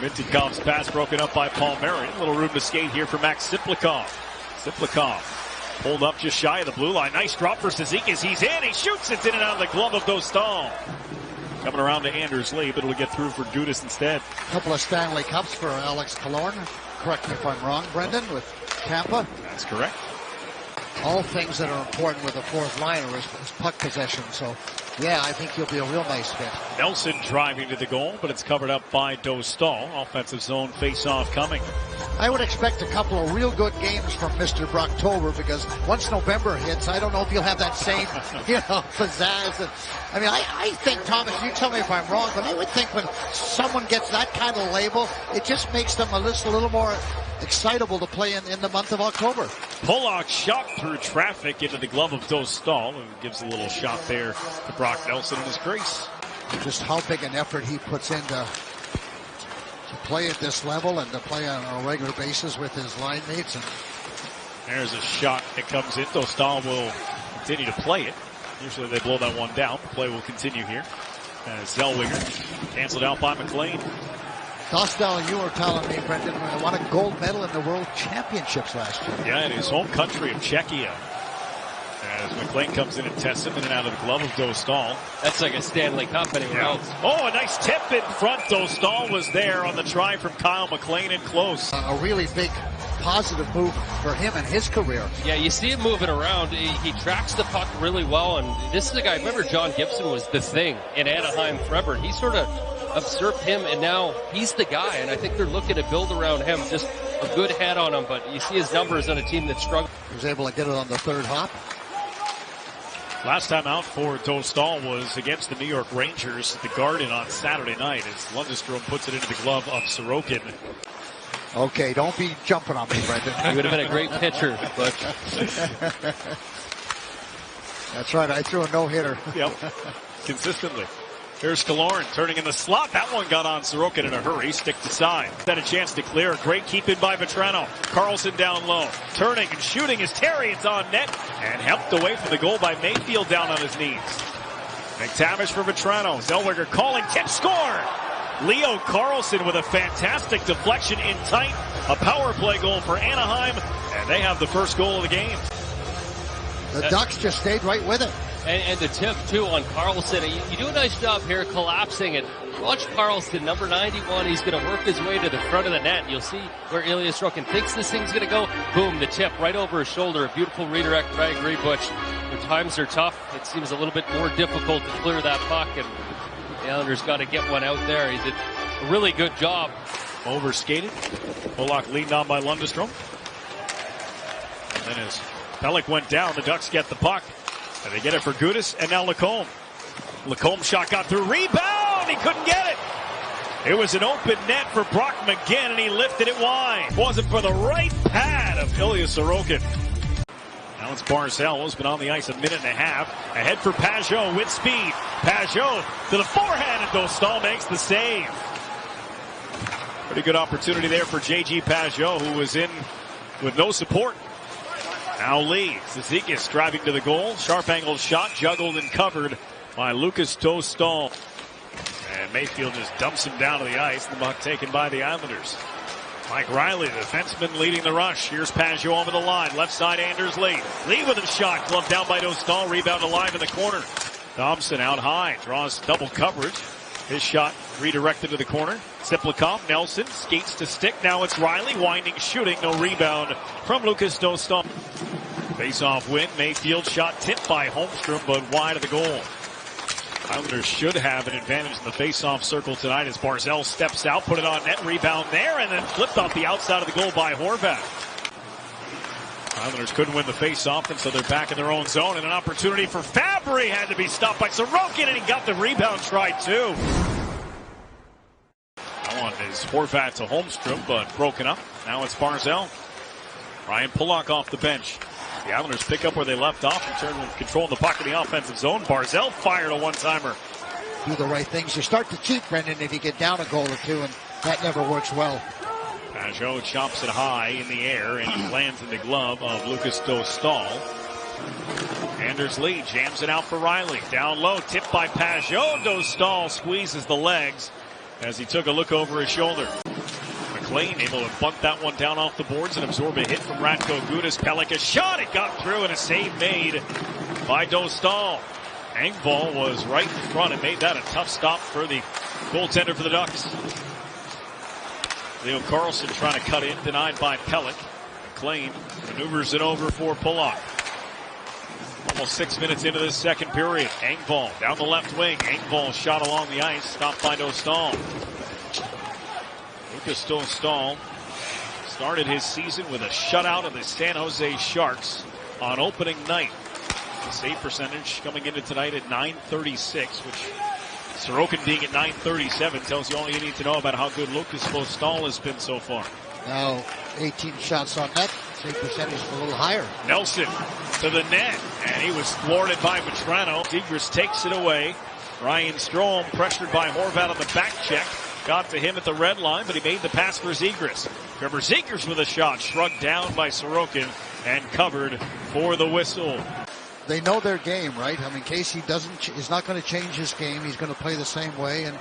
Mintykov's pass broken up by Palmieri. A little room to skate here for Max Siplikov. Siplikov pulled up just shy of the blue line. Nice drop for Cizikas. He's in. He shoots. It's in and out of the glove of Dostal. Coming around to Anders Lee, but it'll get through for Gudas instead. A couple of Stanley Cups for Alex Killorn. Correct me if I'm wrong, Brendan, with Tampa. That's correct. All things that are important with a fourth liner is puck possession. So, yeah, I think he'll be a real nice fit. Nelson driving to the goal, but it's covered up by Dostal. Offensive zone face-off coming. I would expect a couple of real good games from Mr. Brocktober, because once November hits, I don't know if you'll have that same, pizzazz. I mean, I think, Thomas, you tell me if I'm wrong, but I would think when someone gets that kind of label, it just makes them a little more excitable to play in the month of October. Pollock shot through traffic into the glove of Dostal, and gives a little shot there to Brock Nelson in his crease. Just how big an effort he puts in to play at this level and to play on a regular basis with his line mates. And there's a shot that comes in. Dostal will continue to play it. Usually they blow that one down. The play will continue here. Zellweger canceled out by McLean. Dostal, you were telling me, Brendan, won a gold medal in the World Championships last year. Yeah, in his home country of Czechia. As McLean comes in and tests him in and out of the glove of Dostal. That's like a Stanley Cup anywhere else. Oh, a nice tip in front. Dostal was there on the try from Kyle McLean and close. A really big positive move for him in his career. Yeah, you see him moving around. He tracks the puck really well, and this is a guy, remember John Gibson was the thing in Anaheim forever. He sort of usurped him, and now he's the guy, and I think they're looking to build around him. Just a good head on him, but you see his numbers on a team that struggled. He was able to get it on the third hop. Last time out for Dostal was against the New York Rangers at the Garden on Saturday night as Lundestrom puts it into the glove of Sorokin. Okay, don't be jumping on me, Brendan. He would have been a great pitcher, but that's right, I threw a no-hitter. Yep, consistently. Here's Killorn turning in the slot. That one got on Sorokin in a hurry. Stick to side. Had a chance to clear. Great keep in by Vetrano. Carlson down low. Turning and shooting is Terry. It's on net. And helped away from the goal by Mayfield down on his knees. McTavish for Vetrano. Zellweger calling. Tip score. Leo Carlson with a fantastic deflection in tight. A power play goal for Anaheim. And they have the first goal of the game. The Ducks just stayed right with it. And the tip, too, on Carlson. You do a nice job here collapsing it. Watch Carlson, number 91. He's going to work his way to the front of the net. You'll see where Ilya Sorokin thinks this thing's going to go. Boom, the tip right over his shoulder. A beautiful redirect. I agree, Butch. When times are tough, it seems a little bit more difficult to clear that puck. And the Islanders got to get one out there. He did a really good job. Overskated. Pollock leaned on by Lundestrom. And then as Pellick went down, the Ducks get the puck. And they get it for Gudas and now Lacombe. Lacombe shot got through. Rebound! He couldn't get it. It was an open net for Brock McGinn, and he lifted it wide. Wasn't for the right pad of Ilya Sorokin. Now it's Barzal, who's been on the ice a minute and a half. Ahead for Pajot with speed. Pajot to the forehand, and Dostal makes the save. Pretty good opportunity there for J.G. Pajot, who was in with no support. Now Lee. Cizikas driving to the goal. Sharp angled shot, juggled and covered by Lucas Dostal. And Mayfield just dumps him down to the ice. The puck taken by the Islanders. Mike Riley, the defenseman, leading the rush. Here's Pajot over the line. Left side, Anders Lee. Lee with a shot. Gloved down by Dostal. Rebound alive in the corner. Thompson out high. Draws double coverage. His shot redirected to the corner. Siplikov, Nelson, skates to stick. Now it's Riley, winding, shooting. No rebound from Lucas Dostal. Face-off win. Mayfield shot tipped by Holmstrom, but wide of the goal. Islanders should have an advantage in the face-off circle tonight as Barzal steps out, put it on net, rebound there, and then flipped off the outside of the goal by Horvat. Islanders couldn't win the face-off, and so they're back in their own zone, and an opportunity for Fabry had to be stopped by Sorokin, and he got the rebound try too. That one is Horvat to Holmstrom, but broken up. Now it's Barzal. Ryan Pollock off the bench. The Islanders pick up where they left off in terms of controlling the puck in the offensive zone. Barzal fired a one-timer. Do the right things. You start to cheat, Brendan, if you get down a goal or two, and that never works well. Pajot chops it high in the air and lands in the glove of Lucas Dostal. Anders Lee jams it out for Riley. Down low, tipped by Pajot. Dostal squeezes the legs as he took a look over his shoulder. McLean able to bunt that one down off the boards and absorb a hit from Radko Gudas. Pelech a shot, it got through, and a save made by Dostal. Engvall was right in front and made that a tough stop for the goaltender for the Ducks. Leo Carlson trying to cut in, denied by Pelech. McLean maneuvers it over for Pulock. Almost 6 minutes into this second period. Engvall down the left wing. Engvall shot along the ice, stopped by Dostal. Lucas Dostal started his season with a shutout of the San Jose Sharks on opening night. The save percentage coming into tonight at .936, which Sorokin being at .937 tells you all you need to know about how good Lucas Dostal has been so far. Now 18 shots on net. Save percentage is a little higher. Nelson to the net, and he was thwarted by Vetrano. Zegras takes it away. Ryan Strome pressured by Horvat on the back check. Got to him at the red line, but he made the pass for Zegras. Trevor Zegras with a shot, shrugged down by Sorokin and covered for the whistle. They know their game, right? I mean, Casey is not going to change his game. He's going to play the same way, and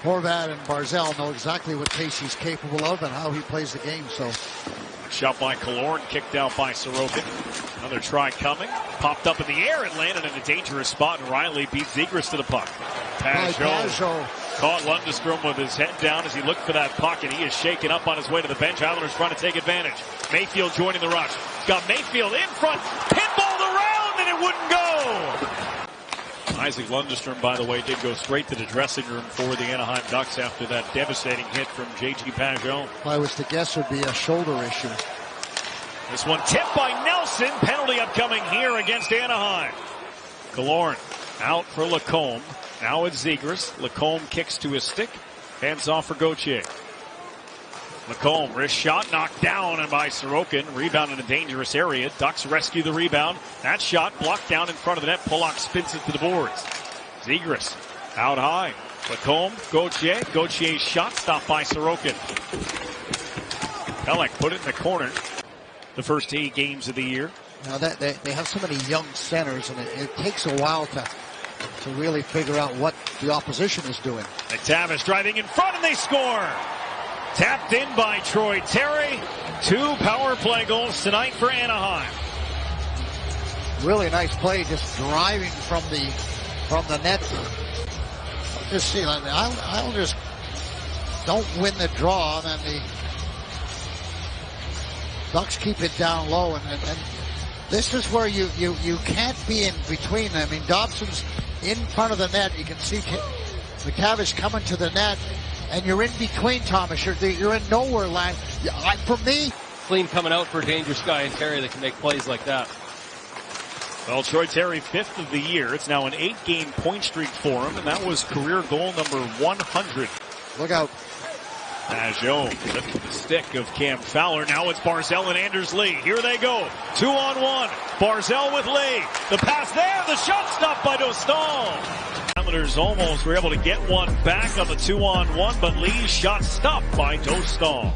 Horvat and Barzal know exactly what Casey's capable of and how he plays the game. So, shot by Killorn, kicked out by Sorokin. Another try coming. Popped up in the air and landed in a dangerous spot, and Riley beat Zegras to the puck. Pajot caught Lundestrom with his head down as he looked for that puck, and he is shaken up on his way to the bench. Islanders trying to take advantage. Mayfield joining the rush. Got Mayfield in front, pinballed around, and it wouldn't go. Isaac Lundestrom, by the way, did go straight to the dressing room for the Anahayim Ducks after that devastating hit from J.G. Pajot. If I was to guess, it would be a shoulder issue. This one tipped by Nelson. Penalty upcoming here against Anaheim. Killorn out for Lacombe. Now it's Zegras. Lacombe kicks to his stick. Hands off for Gauthier. Lacombe, wrist shot, knocked down and by Sorokin. Rebound in a dangerous area. Ducks rescue the rebound. That shot blocked down in front of the net. Pulock spins it to the boards. Zegras out high. Lacombe, Gauthier. Gauthier's shot stopped by Sorokin. Pelech put it in the corner. The first 8 games of the year. Now that they have so many young centers, and it takes a while to really figure out what the opposition is doing. McTavish driving in front, and they score. Tapped in by Troy Terry. 2 power play goals tonight for Anaheim. Really nice play, just driving from the net. Just see, the Islanders don't win the draw, and then the Ducks keep it down low, and this is where you can't be in between. I mean, Dobson's in front of the net. You can see McTavish coming to the net, and you're in between, Thomas. You're in nowhere land. For me, clean coming out for a dangerous guy in Terry that can make plays like that. Well, Troy Terry, 5th of the year. It's now an 8-game point streak for him, and that was career goal number 100. Look out. Pajot lifted the stick of Cam Fowler. Now it's Barzal and Anders Lee. Here they go. 2-on-1. Barzal with Lee. The pass there. The shot stopped by Dostal. Islanders almost were able to get one back on the 2-on-1, but Lee's shot stopped by Dostal.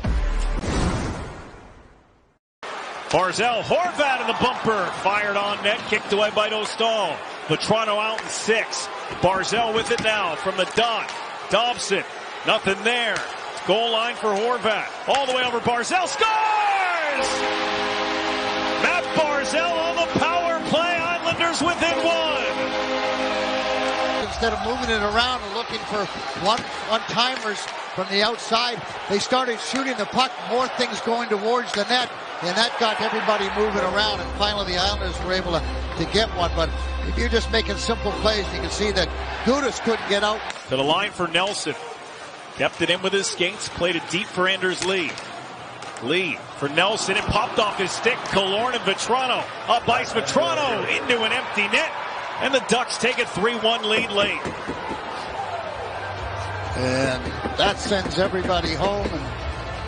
Barzal, Horvat in the bumper. Fired on net. Kicked away by Dostal. Vetrano out in 6. Barzal with it now from the dot. Dobson. Nothing there. Goal line for Horvat. All the way over. Barzal scores! Matt Barzal on the power play. Islanders within 1. Instead of moving it around and looking for one-timers from the outside, they started shooting the puck. More things going towards the net, and that got everybody moving around. And finally, the Islanders were able to get one. But if you're just making simple plays, you can see that Gudas couldn't get out. To the line for Nelson. Kept it in with his skates, played it deep for Anders Lee. Lee for Nelson, it popped off his stick. Killorn and Vetrano. Up ice, Vetrano into an empty net. And the Ducks take a 3-1 lead late. And that sends everybody home.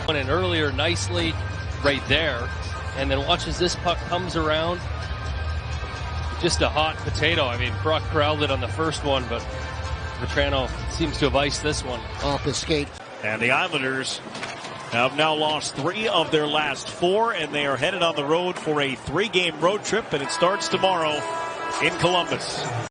Went in earlier nicely right there. And then watch as this puck comes around. Just a hot potato. I mean, Brock corralled it on the first one, but Vetrano seems to have iced this one off his skate. And the Islanders have now lost 3 of their last 4, and they are headed on the road for a 3-game road trip, and it starts tomorrow in Columbus.